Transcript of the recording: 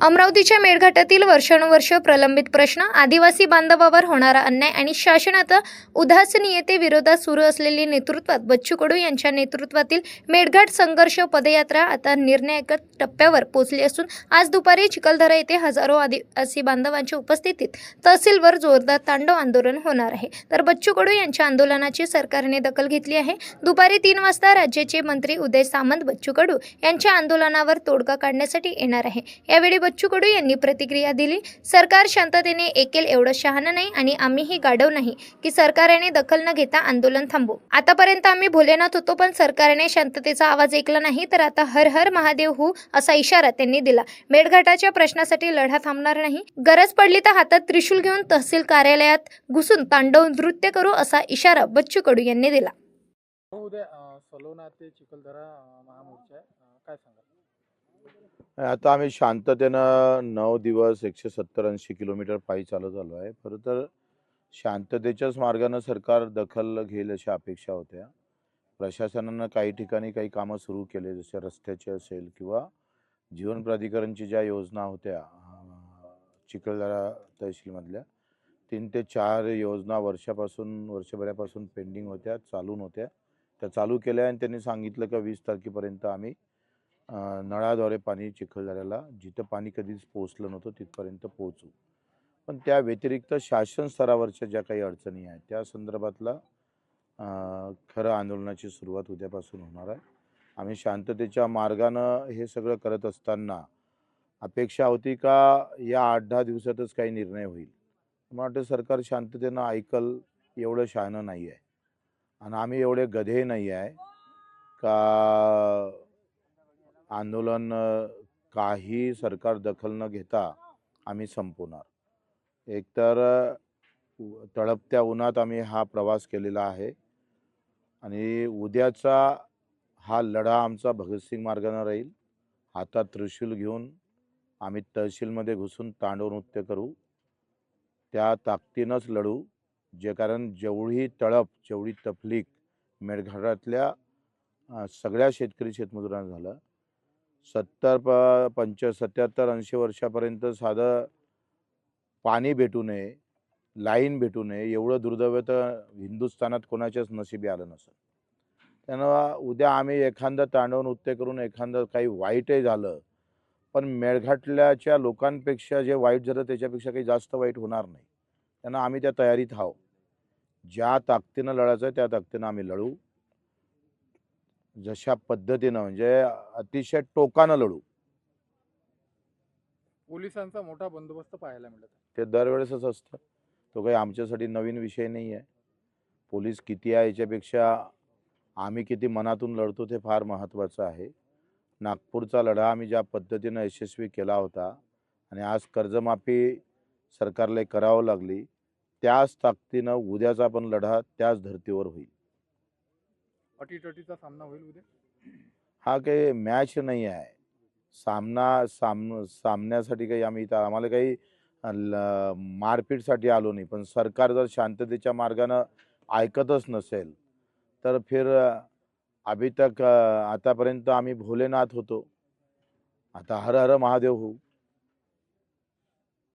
अमरावतीच्या मेळघाटातील वर्षानुवर्ष प्रलंबित प्रश्न, आदिवासी बांधवावर होणारा अन्याय आणि शासनाचा उदासीनतेविरोधात सुरू असलेली नेतृत्वात बच्चू कडू यांच्या नेतृत्वातील मेळघाट संघर्ष पदयात्रा आता निर्णायक टप्प्यावर पोहोचली असून आज दुपारी चिखलदरा येथे हजारो आदिवासी बांधवांच्या उपस्थितीत तहसीलवर जोरदार तांडव आंदोलन होणार आहे। तर बच्चू कडू यांच्या आंदोलनाची सरकारने दखल घेतली आहे। दुपारी 3 वाजता राज्याचे मंत्री उदय सामंत बच्चू कडू यांच्या आंदोलनावर तोडगा काढण्यासाठी येणार आहे। यावेळी बच्चू कडू यांनी प्रतिक्रिया दिली, सरकार शांततेने ऐकेल एवढं शहाणं नाही आणि आम्हीही गाढव नाही की सरकारने दखल न घेता आंदोलन थांबवू। आतापर्यंत आम्ही भोलेनाथ होतो, पण सरकारने शांततेचा आवाज ऐकला नाही, तर आता हर हर महादेव हो असा इशारा त्यांनी दिला। मेळघाटाच्या प्रश्नासाठी लढा थांबणार नाही, गरज पडली तर हातात त्रिशूल घेऊन तहसील कार्यालयात घुसून तांडव नृत्य करू असा इशारा बच्चू कडू यांनी दिला। उद्या सलोना ते चिखलदरा महामोर्चा आहे, काय सांगा? आता आम्ही शांततेनं 9 दिवस 170-80 किलोमीटर पायी चालत आलो आहे। खरं तर शांततेच्याच मार्गानं सरकार दखल घेईल अशा अपेक्षा होत्या। प्रशासनानं काही ठिकाणी काही कामं सुरू केले, जसे रस्त्याचे असेल किंवा जीवन प्राधिकरणची ज्या योजना होत्या चिखलदरा तहसीलमधल्या 3 ते 4 योजना वर्षभरापासून पेंडिंग होत्या, चालून होत्या। त्या चालू केल्या आणि त्यांनी सांगितलं की 20 तारखेपर्यंत आम्ही नळाद्वारे पाणी चिखलदऱ्याला, जिथं पाणी कधीच पोहोचलं नव्हतं तिथपर्यंत पोहोचू। पण त्या व्यतिरिक्त शासन स्तरावरच्या ज्या काही अडचणी आहेत त्या संदर्भातला खरं आंदोलनाची सुरुवात उद्यापासून होणार आहे। आम्ही शांततेच्या मार्गानं हे सगळं करत असताना अपेक्षा होती का या 8-10 दिवसातच काही निर्णय होईल। मला वाटतं सरकार शांततेनं ऐकल एवढं शहाणं नाही आहे आणि आम्ही एवढे गधे नाही आहे का आंदोलन काही सरकार दखल न घेता आम्ही संपवणार। एकतर तळपत्या उन्हात आम्ही हा प्रवास केलेला आहे आणि उद्याचा हा लढा आमचा भगतसिंग मार्गाने राहील। हातात त्रिशूल घेऊन आम्ही तहसीलमध्ये घुसून तांडव नृत्य करू, त्या ताकदीनंच लढू। कारण जेवढी तळप, जेवढी तफलीक मेळघाटातल्या सगळ्या शेतकरी शेतमजुरांना झालं, 70-75-80 वर्षापर्यंत साधं पाणी भेटू नये, लाईन भेटू नये, एवढं दुर्दैव तर हिंदुस्थानात कोणाच्याच नशिबी आलं नसेल। त्यानं उद्या आम्ही एखादं तांडव नृत्य करून एखादं काही वाईटही झालं, पण मेळघाटल्याच्या लोकांपेक्षा जे वाईट झालं त्याच्यापेक्षा काही जास्त वाईट होणार नाही। त्यानं आम्ही त्या तयारीत आहोत। ज्या ताकदीनं लढायचं आहे त्या ताकदीनं आम्ही लढू, जशा पद्धतीनं म्हणजे अतिशय टोकानं लढू। पोलिसांचा मोठा बंदोबस्त पाहायला मिळत आहे। ते दरवेळेसच असतं, तो काही आमच्यासाठी नवीन विषय नाही आहे। पोलीस किती आहे याच्यापेक्षा आम्ही किती मनातून लढतो ते फार महत्त्वाचं आहे। नागपूरचा लढा आम्ही ज्या पद्धतीनं यशस्वी केला होता आणि आज कर्जमाफी सरकारला करावं लागली, त्याच ताकदीनं उद्याचा पण लढा त्याच धर्तीवर होईल। अटीतटीचा सामना होईल उद्या। हा काही मॅच नाही आहे। सामन्यासाठी काही आम्हाला काही मारपीटसाठी आलो नाही, पण सरकार जर शांततेच्या मार्गानं ऐकतच नसेल तर फिर अभी तक आतापर्यंत आम्ही भोलेनाथ होतो, आता हर हर महादेव होऊ।